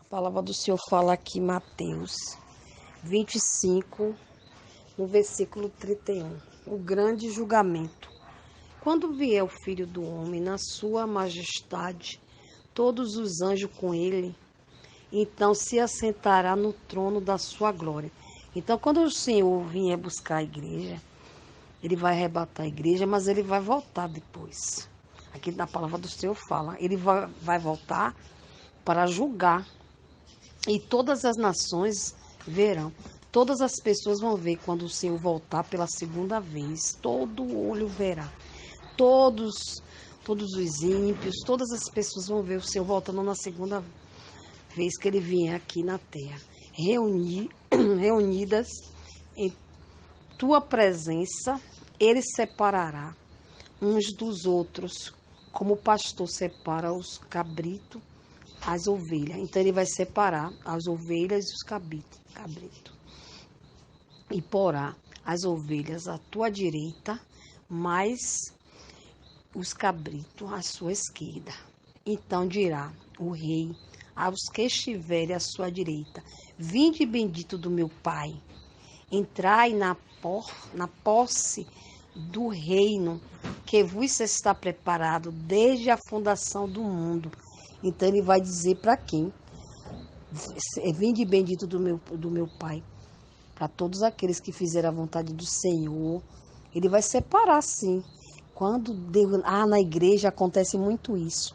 A palavra do Senhor fala aqui, Mateus 25, no versículo 31. O grande julgamento. Quando vier o Filho do Homem na sua majestade, todos os anjos com ele, então se assentará no trono da sua glória. Então, quando o Senhor vier buscar a igreja, ele vai arrebatar a igreja, mas ele vai voltar depois. Aqui na palavra do Senhor fala, ele vai voltar para julgar. E todas as nações verão. Todas as pessoas vão ver quando o Senhor voltar pela segunda vez. Todo olho verá. Todos os ímpios, todas as pessoas vão ver o Senhor voltando na segunda vez que ele vier aqui na terra. Reunidas em tua presença, ele separará uns dos outros, como o pastor separa os cabritos, as ovelhas. Então ele vai separar as ovelhas e os cabritos. E porá as ovelhas à tua direita, mas os cabritos à sua esquerda. Então dirá o rei aos que estiverem à sua direita: vinde bendito do meu Pai, entrai na posse do reino que vos está preparado desde a fundação do mundo. Então ele vai dizer para quem? Vinde bendito do meu Pai. Para todos aqueles que fizeram a vontade do Senhor. Ele vai separar, sim. Quando Deus, na igreja acontece muito isso,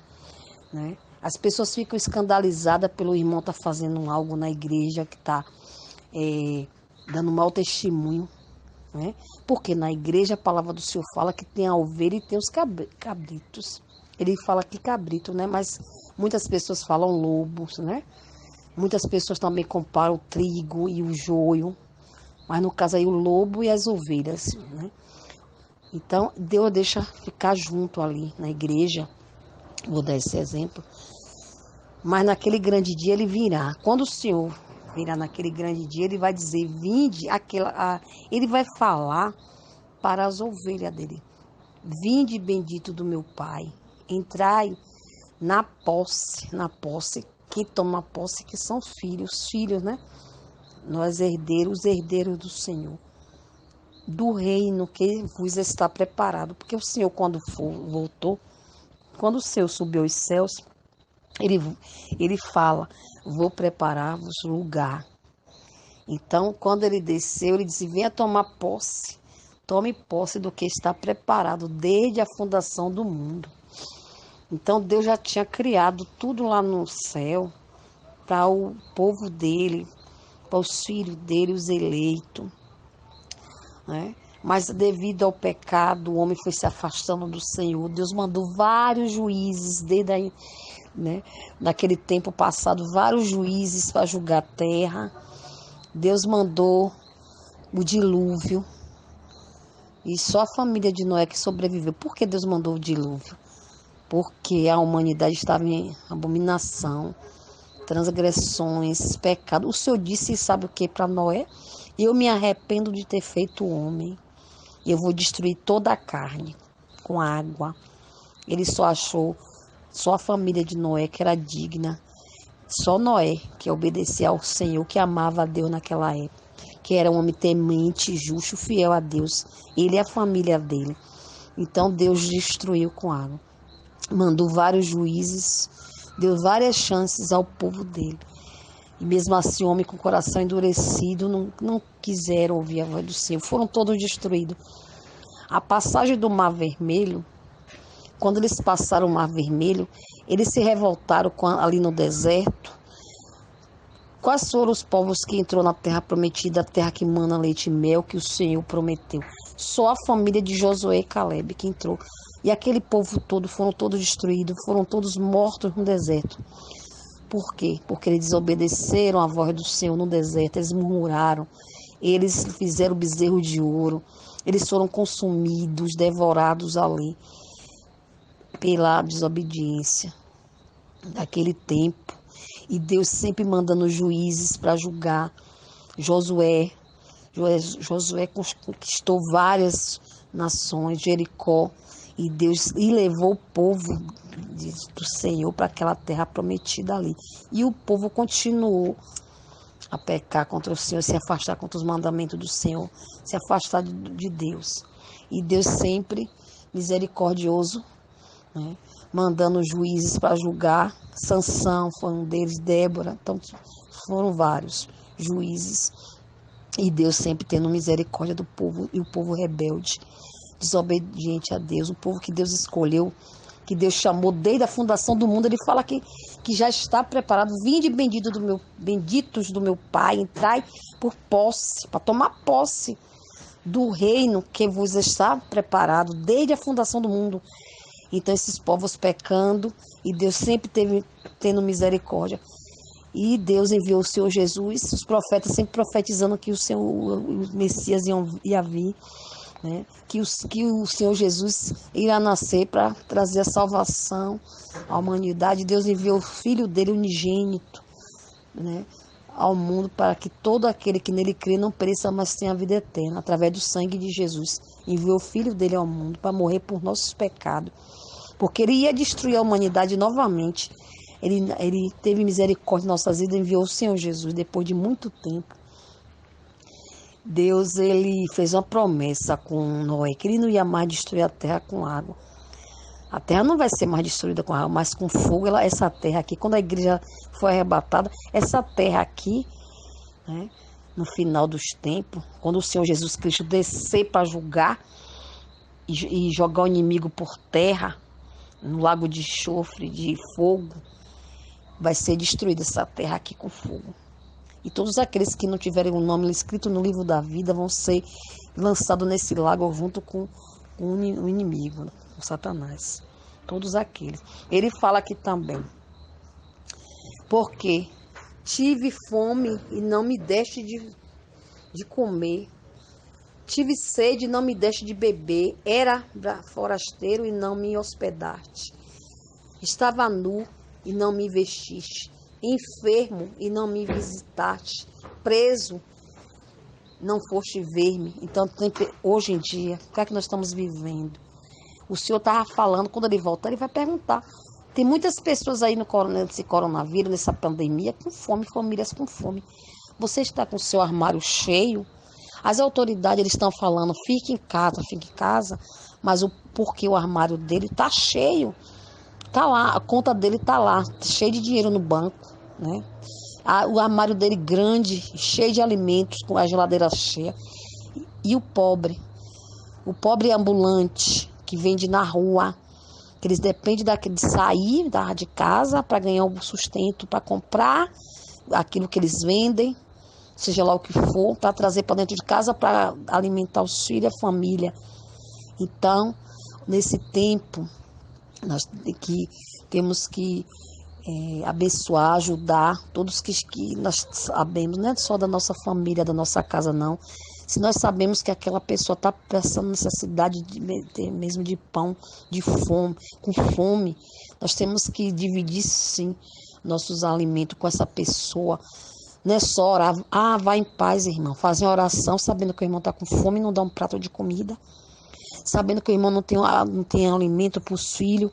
né? As pessoas ficam escandalizadas pelo irmão estar fazendo algo na igreja, que está dando mau testemunho, né? Porque na igreja a palavra do Senhor fala que tem a ovelha e tem os cabritos. Ele fala aqui cabrito, né? Mas muitas pessoas falam lobos, né? Muitas pessoas também comparam o trigo e o joio. Mas no caso aí o lobo e as ovelhas, né? Então Deus deixa ficar junto ali na igreja. Vou dar esse exemplo. Mas naquele grande dia ele virá. Quando o Senhor virá naquele grande dia, ele vai dizer, vinde, ele vai falar para as ovelhas dele. Vinde bendito do meu Pai. Entrai na posse, que toma posse, que são filhos, né? Nós os herdeiros do Senhor, do reino que vos está preparado. Porque o Senhor, quando voltou, quando o Senhor subiu aos céus, ele fala, vou preparar-vos lugar. Então, quando ele desceu, ele disse, venha tomar posse, tome posse do que está preparado desde a fundação do mundo. Então, Deus já tinha criado tudo lá no céu para o povo dele, para os filhos dele, os eleitos, né? Mas devido ao pecado, o homem foi se afastando do Senhor. Deus mandou vários juízes, desde aí, né? Naquele tempo passado, vários juízes para julgar a terra. Deus mandou o dilúvio. E só a família de Noé que sobreviveu. Por que Deus mandou o dilúvio? Porque a humanidade estava em abominação, transgressões, pecado. O Senhor disse, sabe o que para Noé? Eu me arrependo de ter feito o homem. Eu vou destruir toda a carne com água. Ele só achou, só a família de Noé que era digna. Só Noé que obedecia ao Senhor, que amava a Deus naquela época. Que era um homem temente, justo, fiel a Deus. Ele e a família dele. Então Deus destruiu com água. Mandou vários juízes, deu várias chances ao povo dele. E mesmo assim, o homem com o coração endurecido não quiseram ouvir a voz do Senhor. Foram todos destruídos. A passagem do Mar Vermelho, quando eles passaram o Mar Vermelho, eles se revoltaram ali no deserto. Quais foram os povos que entrou na terra prometida, a terra que mana leite e mel, que o Senhor prometeu? Só a família de Josué e Caleb que entrou. E aquele povo todo, foram todos destruídos, foram todos mortos no deserto. Por quê? Porque eles desobedeceram a voz do Senhor no deserto, eles murmuraram, eles fizeram bezerro de ouro, eles foram consumidos, devorados ali pela desobediência daquele tempo. E Deus sempre mandando juízes para julgar. Josué conquistou várias nações, Jericó. E Deus levou o povo do Senhor para aquela terra prometida ali. E o povo continuou a pecar contra o Senhor, se afastar contra os mandamentos do Senhor, se afastar de Deus. E Deus sempre misericordioso, né? Mandando juízes para julgar. Sansão foi um deles, Débora, então foram vários juízes. E Deus sempre tendo misericórdia do povo, e o povo rebelde, desobediente a Deus, o povo que Deus escolheu, que Deus chamou desde a fundação do mundo. Ele fala que já está preparado. Vinde benditos do meu Pai, entrai por posse, para tomar posse do reino que vos está preparado desde a fundação do mundo. Então esses povos pecando, e Deus sempre tendo misericórdia. E Deus enviou o Senhor Jesus, os profetas sempre profetizando que o Messias ia vir, né? Que o Senhor Jesus irá nascer para trazer a salvação à humanidade. Deus enviou o Filho dele unigênito, né, ao mundo, para que todo aquele que nele crê não pereça, mas tenha a vida eterna, através do sangue de Jesus. Enviou o Filho dele ao mundo para morrer por nossos pecados, porque ele ia destruir a humanidade novamente. Ele teve misericórdia de nossas vidas, enviou o Senhor Jesus depois de muito tempo. Deus, ele fez uma promessa com Noé, que ele não ia mais destruir a terra com água. A terra não vai ser mais destruída com água, mas com fogo. Essa terra aqui, quando a igreja foi arrebatada, essa terra aqui, né, no final dos tempos, quando o Senhor Jesus Cristo descer para julgar e jogar o inimigo por terra, no lago de enxofre, de fogo, vai ser destruída essa terra aqui com fogo. E todos aqueles que não tiverem o nome escrito no livro da vida vão ser lançados nesse lago junto com o inimigo, o Satanás. Todos aqueles. Ele fala aqui também: porque tive fome e não me deste de comer. Tive sede e não me deste de beber. Era forasteiro e não me hospedaste. Estava nu e não me vestiste. Enfermo e não me visitaste. Preso, não foste ver-me. Então, hoje em dia, o que é que nós estamos vivendo? O Senhor estava falando, quando ele voltar, ele vai perguntar. Tem muitas pessoas aí nesse coronavírus, nessa pandemia, com fome, famílias com fome. Você está com o seu armário cheio? As autoridades, eles estão falando, fique em casa, mas porque o armário dele está cheio. Está lá, a conta dele está lá, cheio de dinheiro no banco, né? O armário dele grande, cheio de alimentos, com a geladeira cheia. E o pobre ambulante, que vende na rua, que eles dependem de sair de casa para ganhar o sustento, para comprar aquilo que eles vendem, seja lá o que for, para trazer para dentro de casa, para alimentar os filhos e a família. Então, nesse tempo, nós temos que abençoar, ajudar todos que nós sabemos, não é só da nossa família, da nossa casa, não. Se nós sabemos que aquela pessoa está passando necessidade mesmo de pão, de fome, com fome, nós temos que dividir, sim, nossos alimentos com essa pessoa. Não é só orar, vai em paz, irmão, fazer uma oração sabendo que o irmão está com fome e não dá um prato de comida, sabendo que o irmão não tem alimento para os filhos.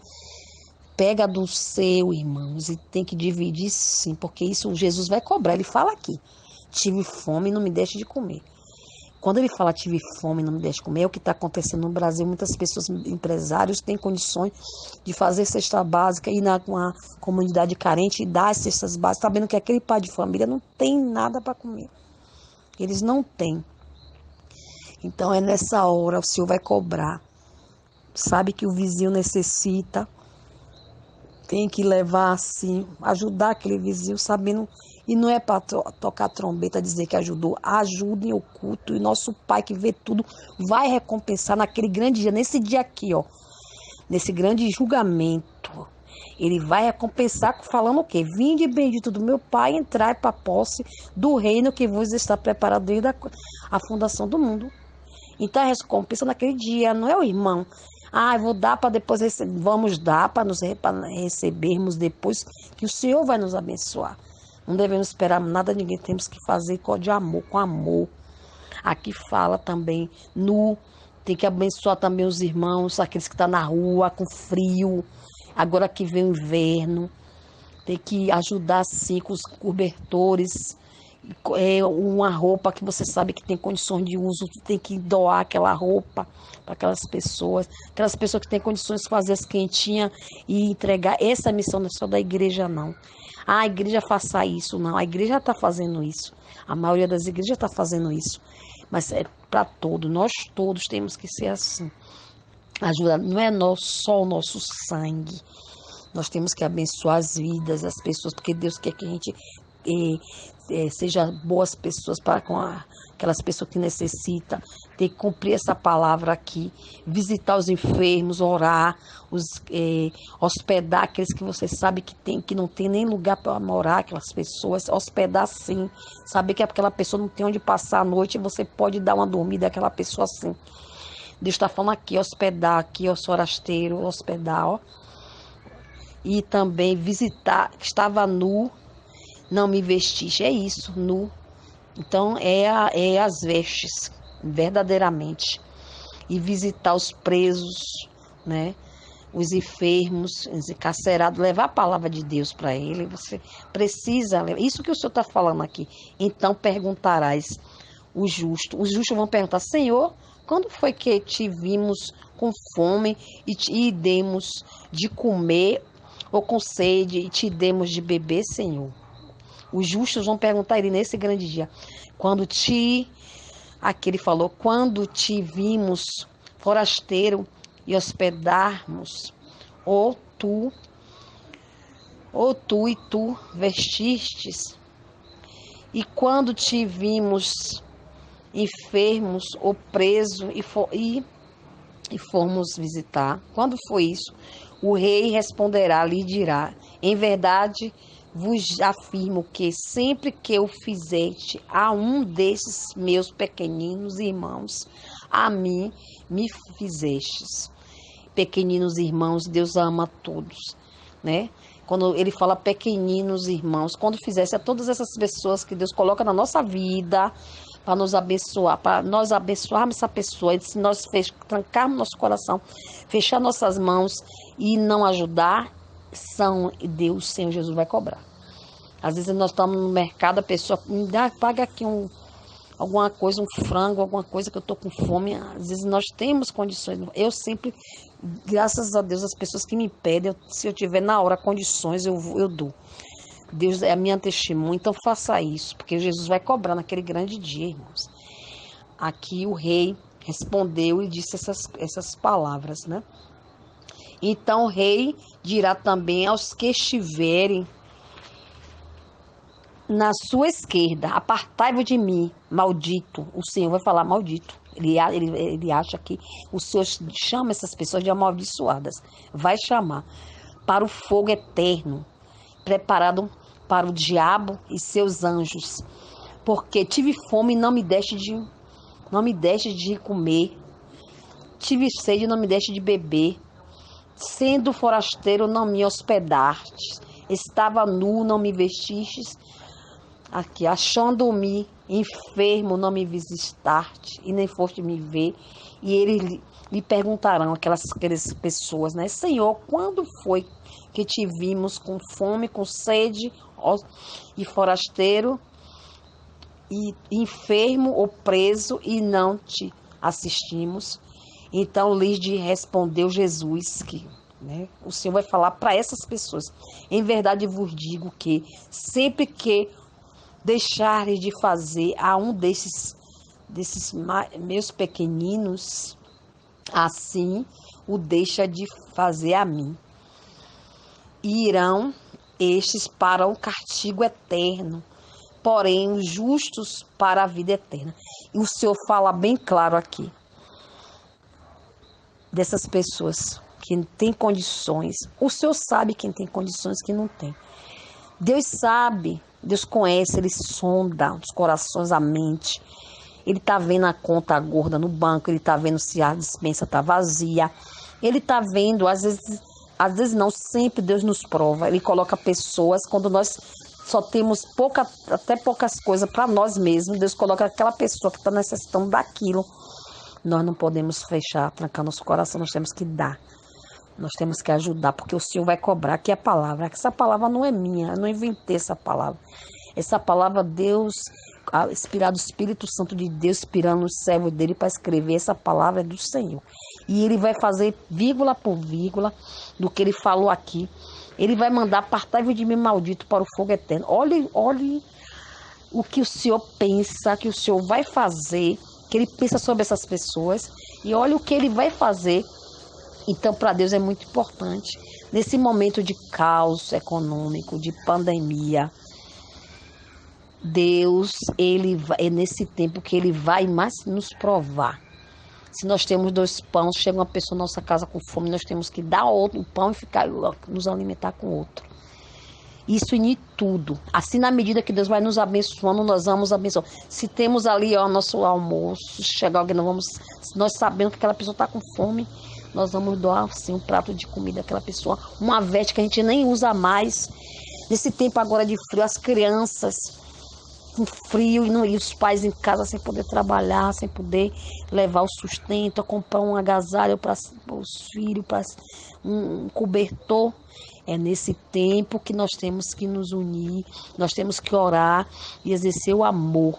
Pega do seu, irmãos, e tem que dividir, sim, porque isso Jesus vai cobrar. Ele fala aqui: tive fome e não me deixe de comer. Quando ele fala tive fome e não me deixe de comer, é o que está acontecendo no Brasil. Muitas pessoas, empresários, têm condições de fazer cesta básica, ir na uma comunidade carente e dar as cestas básicas, sabendo que aquele pai de família não tem nada para comer. Eles não têm. Então é nessa hora o Senhor vai cobrar. Sabe que o vizinho necessita, tem que levar assim, ajudar aquele vizinho, sabendo, e não é para tocar trombeta, dizer que ajudou. Ajudem o culto, e nosso Pai que vê tudo vai recompensar naquele grande dia, nesse dia aqui, ó, nesse grande julgamento. Ele vai recompensar falando o quê? Vinde bendito do meu Pai, entrai para a posse do reino que vos está preparado desde a fundação do mundo. Então a recompensa naquele dia, não é o irmão. Eu vou dar para depois receber. Vamos dar para recebermos depois, que o Senhor vai nos abençoar. Não devemos esperar nada de ninguém, temos que fazer de amor, com amor. Aqui fala também Tem que abençoar também os irmãos, aqueles que estão na rua, com frio. Agora que vem o inverno. Tem que ajudar, sim, com os cobertores. Uma roupa que você sabe que tem condições de uso, tem que doar aquela roupa para aquelas pessoas que têm condições de fazer as quentinhas e entregar. Essa missão não é só da igreja, não. A igreja faça isso, não. A igreja está fazendo isso. A maioria das igrejas está fazendo isso. Mas é para todos. Nós todos temos que ser assim. Ajuda, não é só o nosso sangue. Nós temos que abençoar as vidas, as pessoas, porque Deus quer que a gente seja boas pessoas para com aquelas pessoas que necessitam. Tem que cumprir essa palavra aqui, visitar os enfermos, orar, hospedar aqueles que você sabe que não tem nem lugar para morar, aquelas pessoas, hospedar sim, saber que aquela pessoa não tem onde passar a noite, você pode dar uma dormida àquela pessoa assim. Deus está falando aqui, hospedar aqui, ó, forasteiro, hospedar, ó. E também visitar, estava nu, não me vestiste, é isso, nu. Então, é as vestes, verdadeiramente. E visitar os presos, né? Os enfermos, os encarcerados, levar a palavra de Deus para ele. Você precisa, isso que o Senhor está falando aqui. Então, perguntarás os justos vão perguntar, Senhor, quando foi que te vimos com fome e demos de comer ou com sede e te demos de beber, Senhor? Os justos vão perguntar a ele nesse grande dia. Aqui ele falou, quando te vimos forasteiro e hospedarmos, ou tu e tu vestistes, e quando te vimos enfermos ou preso e fomos visitar. Quando foi isso? O rei responderá, lhe dirá, em verdade vos afirmo que sempre que eu fizeste a um desses meus pequeninos irmãos, a mim me fizestes. Pequeninos irmãos, Deus ama todos, né? Quando ele fala pequeninos irmãos, quando fizesse a todas essas pessoas que Deus coloca na nossa vida, para nos abençoar, para nós abençoarmos essa pessoa, e se nós trancarmos nosso coração, fechar nossas mãos e não ajudar, Deus, Senhor Jesus, vai cobrar. Às vezes nós estamos no mercado, a pessoa me dá, paga aqui alguma coisa, um frango, alguma coisa que eu estou com fome. Às vezes nós temos condições. Eu sempre, graças a Deus, as pessoas que me pedem, se eu tiver na hora condições, eu dou. Deus é a minha testemunha, então faça isso, porque Jesus vai cobrar naquele grande dia, irmãos. Aqui o rei respondeu e disse essas palavras, né? Então o rei dirá também aos que estiverem na sua esquerda, apartai-vos de mim, maldito. O Senhor vai falar maldito. Ele acha que o Senhor chama essas pessoas de amaldiçoadas. Vai chamar para o fogo eterno, preparado para o diabo e seus anjos. Porque tive fome e não me deste de comer. Tive sede e não me deste de beber. Sendo forasteiro, não me hospedastes. Estava nu, não me vestistes. Aqui, achando-me enfermo, não me visitaste e nem foste me ver. E eles lhe perguntarão, aquelas pessoas, né? Senhor, quando foi que te vimos com fome, com sede e forasteiro, e enfermo ou preso e não te assistimos? Então lhes respondeu Jesus que, né, o Senhor vai falar para essas pessoas. Em verdade vos digo que sempre que deixarem de fazer a um desses meus pequeninos, assim o deixa de fazer a mim. E irão estes para o castigo eterno, porém os justos para a vida eterna. E o Senhor fala bem claro aqui, dessas pessoas que têm condições. O Senhor sabe quem tem condições e quem não tem. Deus sabe, Deus conhece, Ele sonda os corações, a mente. Ele está vendo a conta gorda no banco, Ele está vendo se a despensa está vazia. Ele está vendo, às vezes não, sempre Deus nos prova. Ele coloca pessoas, quando nós só temos poucas coisas para nós mesmos, Deus coloca aquela pessoa que está necessitando daquilo Nós não podemos fechar, trancar nosso coração, nós temos que dar. Nós temos que ajudar, porque o Senhor vai cobrar aqui a palavra. Essa palavra não é minha, eu não inventei essa palavra. Essa palavra Deus, inspirado do Espírito Santo de Deus, inspirando os servos dele para escrever, essa palavra é do Senhor. E ele vai fazer vírgula por vírgula do que ele falou aqui. Ele vai mandar apartai-vos de mim maldito para o fogo eterno. Olhe o que o Senhor pensa, que o Senhor vai fazer, que ele pensa sobre essas pessoas. E olha o que ele vai fazer. Então, para Deus é muito importante. Nesse momento de caos econômico, de pandemia, Deus, é nesse tempo que ele vai mais nos provar. Se nós temos 2 pães, chega uma pessoa na nossa casa com fome, nós temos que dar outro pão e ficar nos alimentar com outro. Isso em tudo. Assim, na medida que Deus vai nos abençoando, nós vamos abençoar. Se temos ali nosso almoço, chegar alguém, nós sabemos que aquela pessoa está com fome, nós vamos doar assim, um prato de comida àquela pessoa, uma veste que a gente nem usa mais. Nesse tempo agora de frio, as crianças com frio e os pais em casa sem poder trabalhar, sem poder levar o sustento, comprar um agasalho para os filhos, para um cobertor. É nesse tempo que nós temos que nos unir, nós temos que orar e exercer o amor.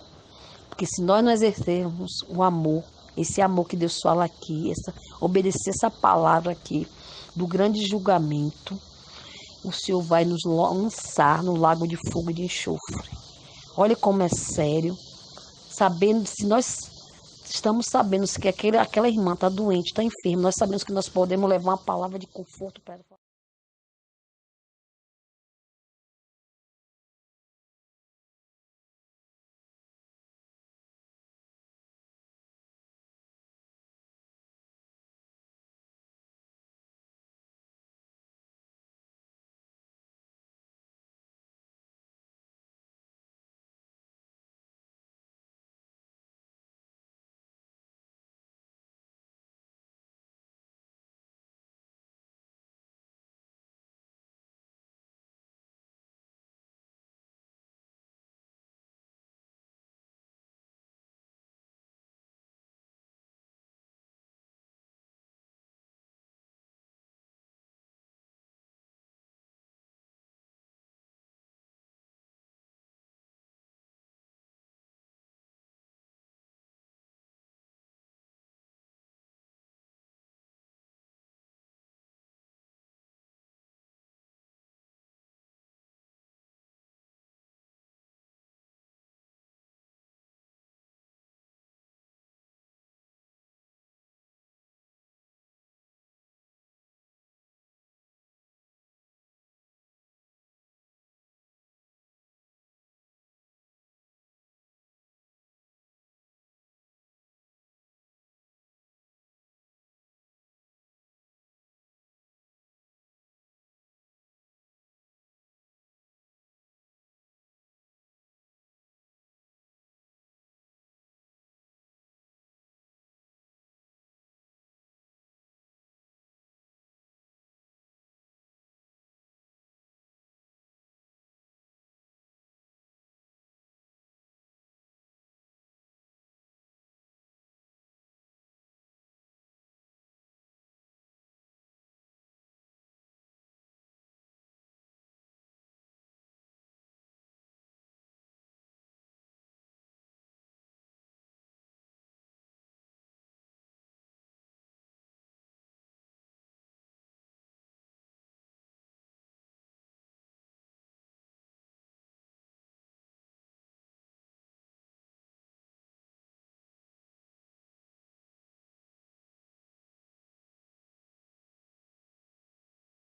Porque se nós não exercermos o amor, esse amor que Deus fala aqui, obedecer essa palavra aqui do grande julgamento, o Senhor vai nos lançar no lago de fogo e de enxofre. Olha como é sério, sabendo, se nós estamos sabendo que aquela irmã está doente, está enferma, nós sabemos que nós podemos levar uma palavra de conforto para ela.